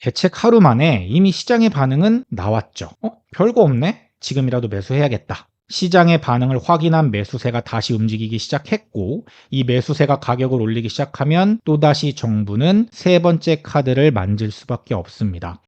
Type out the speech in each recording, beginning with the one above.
대책 하루 만에 이미 시장의 반응은 나왔죠. 별거 없네? 지금이라도 매수해야겠다. 시장의 반응을 확인한 매수세가 다시 움직이기 시작했고, 이 매수세가 가격을 올리기 시작하면 또다시 정부는 세 번째 카드를 만질 수밖에 없습니다.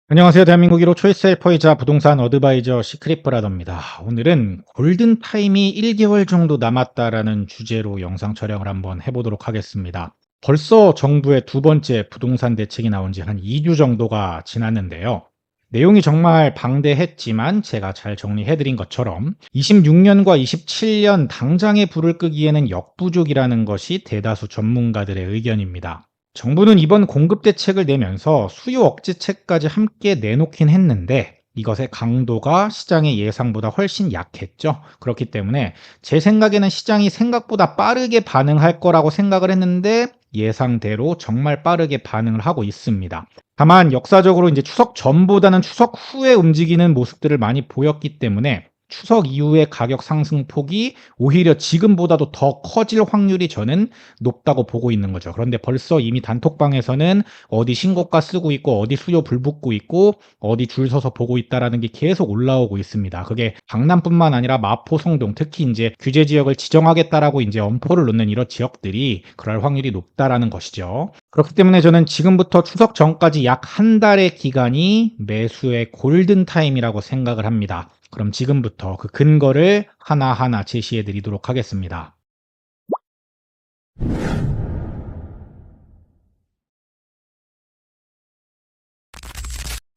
안녕하세요. 대한민국 1호 초이스 헬퍼이자 부동산 어드바이저 시크릿브라더입니다. 오늘은 골든타임이 1개월 정도 남았다라는 주제로 영상 촬영을 한번 해보도록 하겠습니다. 벌써 정부의 두 번째 부동산 대책이 나온 지 한 2주 정도가 지났는데요. 내용이 정말 방대했지만 제가 잘 정리해드린 것처럼 26년과 27년 당장에 불을 끄기에는 역부족이라는 것이 대다수 전문가들의 의견입니다. 정부는 이번 공급 대책을 내면서 수요 억제책까지 함께 내놓긴 했는데 이것의 강도가 시장의 예상보다 훨씬 약했죠. 그렇기 때문에 제 생각에는 시장이 생각보다 빠르게 반응할 거라고 생각을 했는데 예상대로 정말 빠르게 반응을 하고 있습니다. 다만 역사적으로 이제 추석 전보다는 추석 후에 움직이는 모습들을 많이 보였기 때문에 추석 이후의 가격 상승폭이 오히려 지금보다도 더 커질 확률이 저는 높다고 보고 있는 거죠. 그런데 벌써 이미 단톡방에서는 어디 신고가 쓰고 있고 어디 수요 불붙고 있고 어디 줄 서서 보고 있다라는 게 계속 올라오고 있습니다. 그게 강남뿐만 아니라 마포, 성동, 특히 이제 규제 지역을 지정하겠다라고 이제 엄포를 놓는 이런 지역들이 그럴 확률이 높다라는 것이죠. 그렇기 때문에 저는 지금부터 추석 전까지 약 한 달의 기간이 매수의 골든타임이라고 생각을 합니다. 그럼 지금부터 그 근거를 하나하나 제시해 드리도록 하겠습니다.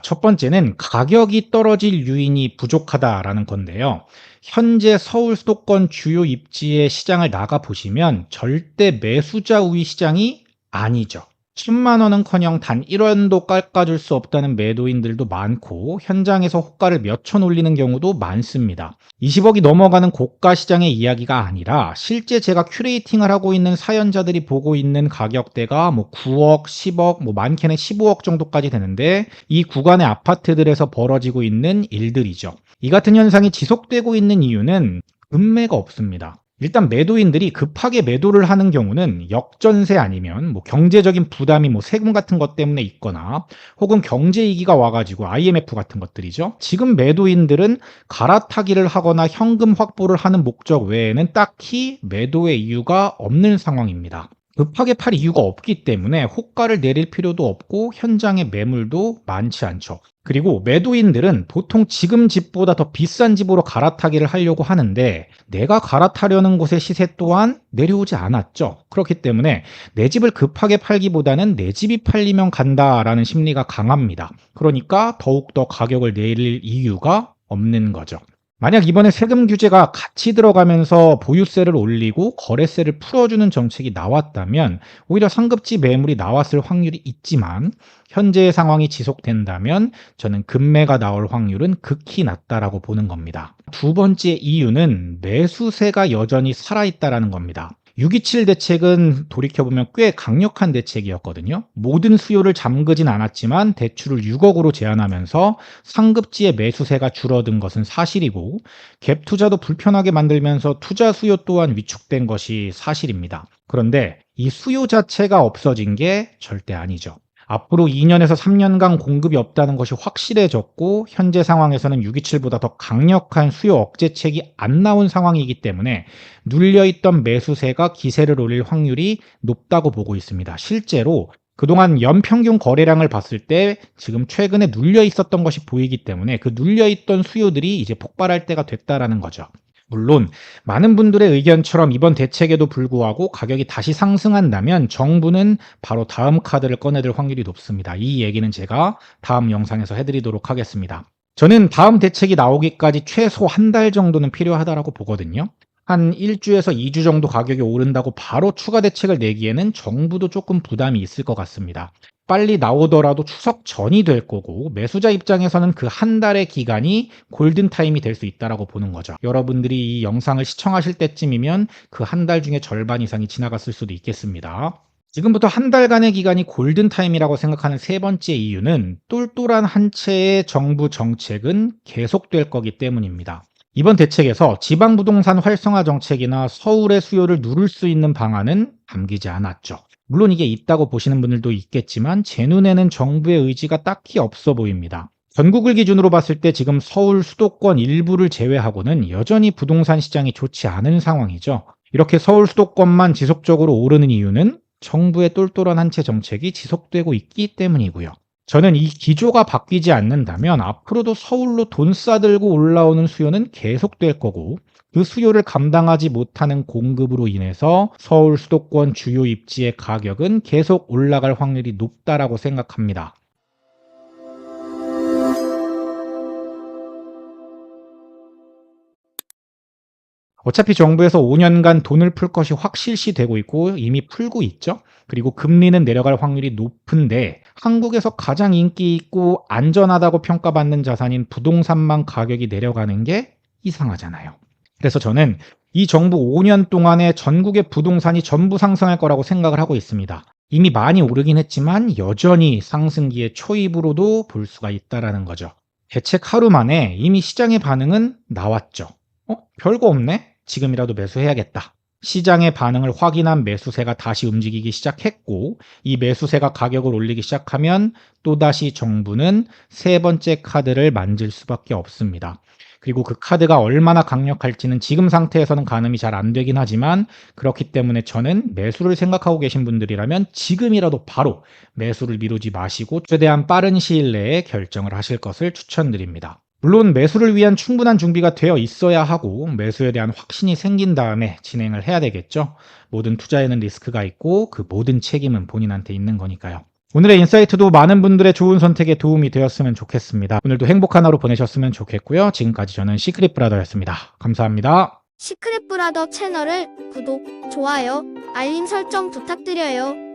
첫 번째는 가격이 떨어질 유인이 부족하다라는 건데요. 현재 서울 수도권 주요 입지의 시장을 나가 보시면 절대 매수자 우위 시장이 아니죠. 10만 원은커녕 단 1원도 깎아줄 수 없다는 매도인들도 많고 현장에서 호가를 몇 천 올리는 경우도 많습니다. 20억이 넘어가는 고가 시장의 이야기가 아니라 실제 제가 큐레이팅을 하고 있는 사연자들이 보고 있는 가격대가 9억, 10억, 많게는 15억 정도까지 되는데 이 구간의 아파트들에서 벌어지고 있는 일들이죠. 이 같은 현상이 지속되고 있는 이유는 금매가 없습니다. 일단 매도인들이 급하게 매도를 하는 경우는 역전세 아니면 경제적인 부담이 세금 같은 것 때문에 있거나 혹은 경제 위기가 와가지고 IMF 같은 것들이죠. 지금 매도인들은 갈아타기를 하거나 현금 확보를 하는 목적 외에는 딱히 매도의 이유가 없는 상황입니다. 급하게 팔 이유가 없기 때문에 호가를 내릴 필요도 없고 현장에 매물도 많지 않죠. 그리고 매도인들은 보통 지금 집보다 더 비싼 집으로 갈아타기를 하려고 하는데 내가 갈아타려는 곳의 시세 또한 내려오지 않았죠. 그렇기 때문에 내 집을 급하게 팔기보다는 내 집이 팔리면 간다라는 심리가 강합니다. 그러니까 더욱더 가격을 내릴 이유가 없는 거죠. 만약 이번에 세금 규제가 같이 들어가면서 보유세를 올리고 거래세를 풀어주는 정책이 나왔다면 오히려 상급지 매물이 나왔을 확률이 있지만 현재의 상황이 지속된다면 저는 급매가 나올 확률은 극히 낮다라고 보는 겁니다. 두 번째 이유는 매수세가 여전히 살아있다라는 겁니다. 6.27 대책은 돌이켜보면 꽤 강력한 대책이었거든요. 모든 수요를 잠그진 않았지만 대출을 6억으로 제한하면서 상급지의 매수세가 줄어든 것은 사실이고 갭 투자도 불편하게 만들면서 투자 수요 또한 위축된 것이 사실입니다. 그런데 이 수요 자체가 없어진 게 절대 아니죠. 앞으로 2년에서 3년간 공급이 없다는 것이 확실해졌고 현재 상황에서는 6.27보다 더 강력한 수요 억제책이 안 나온 상황이기 때문에 눌려있던 매수세가 기세를 올릴 확률이 높다고 보고 있습니다. 실제로 그동안 연평균 거래량을 봤을 때 지금 최근에 눌려 있었던 것이 보이기 때문에 그 눌려있던 수요들이 이제 폭발할 때가 됐다라는 거죠. 물론 많은 분들의 의견처럼 이번 대책에도 불구하고 가격이 다시 상승한다면 정부는 바로 다음 카드를 꺼내들 확률이 높습니다. 이 얘기는 제가 다음 영상에서 해드리도록 하겠습니다. 저는 다음 대책이 나오기까지 최소 한 달 정도는 필요하다고 보거든요. 한 1주에서 2주 정도 가격이 오른다고 바로 추가 대책을 내기에는 정부도 조금 부담이 있을 것 같습니다. 빨리 나오더라도 추석 전이 될 거고 매수자 입장에서는 그 한 달의 기간이 골든타임이 될 수 있다고 보는 거죠. 여러분들이 이 영상을 시청하실 때쯤이면 그 한 달 중에 절반 이상이 지나갔을 수도 있겠습니다. 지금부터 한 달간의 기간이 골든타임이라고 생각하는 세 번째 이유는 똘똘한 한 채의 정부 정책은 계속될 거기 때문입니다. 이번 대책에서 지방 부동산 활성화 정책이나 서울의 수요를 누를 수 있는 방안은 담기지 않았죠. 물론 이게 있다고 보시는 분들도 있겠지만 제 눈에는 정부의 의지가 딱히 없어 보입니다. 전국을 기준으로 봤을 때 지금 서울 수도권 일부를 제외하고는 여전히 부동산 시장이 좋지 않은 상황이죠. 이렇게 서울 수도권만 지속적으로 오르는 이유는 정부의 똘똘한 한 채 정책이 지속되고 있기 때문이고요. 저는 이 기조가 바뀌지 않는다면 앞으로도 서울로 돈 싸들고 올라오는 수요는 계속될 거고, 그 수요를 감당하지 못하는 공급으로 인해서 서울 수도권 주요 입지의 가격은 계속 올라갈 확률이 높다라고 생각합니다. 어차피 정부에서 5년간 돈을 풀 것이 확실시되고 있고 이미 풀고 있죠. 그리고 금리는 내려갈 확률이 높은데 한국에서 가장 인기 있고 안전하다고 평가받는 자산인 부동산만 가격이 내려가는 게 이상하잖아요. 그래서 저는 이 정부 5년 동안에 전국의 부동산이 전부 상승할 거라고 생각을 하고 있습니다. 이미 많이 오르긴 했지만 여전히 상승기의 초입으로도 볼 수가 있다라는 거죠. 대책 하루 만에 이미 시장의 반응은 나왔죠. 별거 없네? 지금이라도 매수해야겠다. 시장의 반응을 확인한 매수세가 다시 움직이기 시작했고, 이 매수세가 가격을 올리기 시작하면 또다시 정부는 세 번째 카드를 만질 수밖에 없습니다. 그리고 그 카드가 얼마나 강력할지는 지금 상태에서는 가늠이 잘 안 되긴 하지만, 그렇기 때문에 저는 매수를 생각하고 계신 분들이라면 지금이라도 바로 매수를 미루지 마시고 최대한 빠른 시일 내에 결정을 하실 것을 추천드립니다. 물론 매수를 위한 충분한 준비가 되어 있어야 하고 매수에 대한 확신이 생긴 다음에 진행을 해야 되겠죠. 모든 투자에는 리스크가 있고 그 모든 책임은 본인한테 있는 거니까요. 오늘의 인사이트도 많은 분들의 좋은 선택에 도움이 되었으면 좋겠습니다. 오늘도 행복한 하루 보내셨으면 좋겠고요. 지금까지 저는 시크릿 브라더였습니다. 감사합니다. 시크릿 브라더 채널을 구독, 좋아요, 알림 설정 부탁드려요.